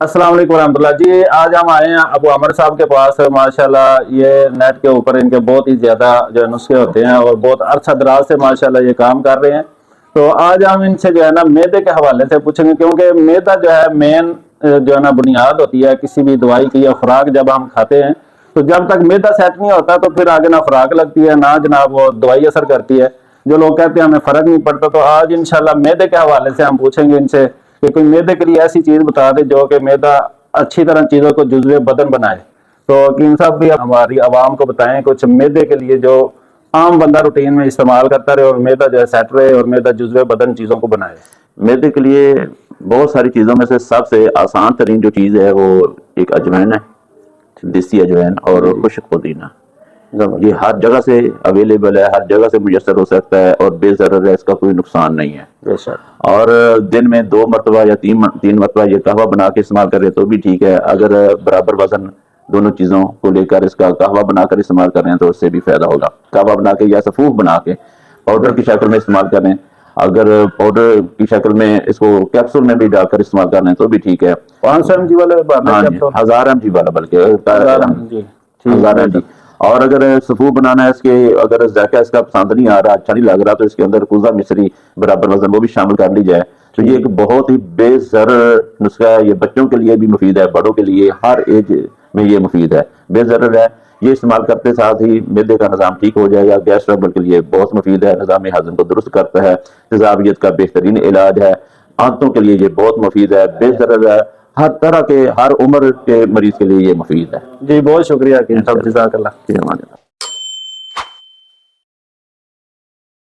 अस्सलाम वालेकुम रहमतुल्लाह जी। आज हम आए हैं अबू अमर साहब के पास। माशाल्लाह ये नेट के ऊपर इनके बहुत ही ज़्यादा जो नुस्खे होते हैं और बहुत अरसा दराज से माशाल्लाह ये काम कर रहे हैं। तो आज हम इनसे जो है ना मैदे के हवाले से पूछेंगे, क्योंकि मैदा जो है मेन जो है ना बुनियाद होती है किसी भी दवाई की या खुराक जब हम खाते हैं। तो जब तक मैदा सेट नहीं होता तो फिर आगे ना खुराक लगती है ना जनाब वो दवाई असर करती है। जो लोग कहते हैं हमें फ़र्क नहीं पड़ता, तो आज इंशाल्लाह मैदे के हवाले से हम पूछेंगे इनसे कि कोई मैदे के लिए ऐसी चीज़ बता दे जो कि मैदा अच्छी तरह चीज़ों को जुज़्वे बदन बनाए। तो कीम साहब भी हमारी आवाम को बताएं कुछ मैदे के लिए जो आम बंदा रूटीन में इस्तेमाल करता रहे और मैदा जो है सेट रहे और मैदा जुज़्वे बदन चीज़ों को बनाए। मैदे के लिए बहुत सारी चीज़ों में से सबसे आसान तरीन जो चीज़ है वो एक अजवाइन है, देसी अजवाइन और खुश्क पुदीना। ये हर जगह से अवेलेबल है, हर जगह से मुयसर हो सकता है और बेज़रर है, इसका कोई नुकसान नहीं है। और दिन में 2 मरतबा या तीन मरतबा ये कहवा बना के इस्तेमाल करें तो भी ठीक है। अगर बराबर वजन दोनों चीज़ों को लेकर इसका कहवा बनाकर इस्तेमाल कर रहे हैं तो उससे भी फायदा होगा। कहवा बना के या सफूफ बना के पाउडर की शक्ल में इस्तेमाल करें, अगर पाउडर की शक्ल में इसको कैप्सूल में भी डालकर इस्तेमाल कर रहे हैं तो भी ठीक है। 500 mg वाले 1000 mg वाला, बल्कि 1000 mg। और अगर सफूफ बनाना है इसके, अगर जायका इसका पसंद नहीं आ रहा, अच्छा नहीं लग रहा, तो इसके अंदर कुजा मिश्री बराबर वजन वो भी शामिल कर ली जाए। तो ये एक बहुत ही बेज़रर नुस्खा है। ये बच्चों के लिए भी मुफीद है, बड़ों के लिए, हर एज में ये मुफीद है, बेज़रर है। ये इस्तेमाल करते साथ ही मैदे का निज़ाम ठीक हो जाएगा। गैस ट्रबल के लिए बहुत मुफीद है, निज़ाम हज़म को दुरुस्त करता है, तेज़ाबियत का बेहतरीन इलाज है। आंतों के लिए ये बहुत मुफीद है, बेज़रर है। हर तरह के, हर उम्र के मरीज के लिए ये मुफीद है। जी बहुत शुक्रिया कीम साहब, जज़ाकल्लाह।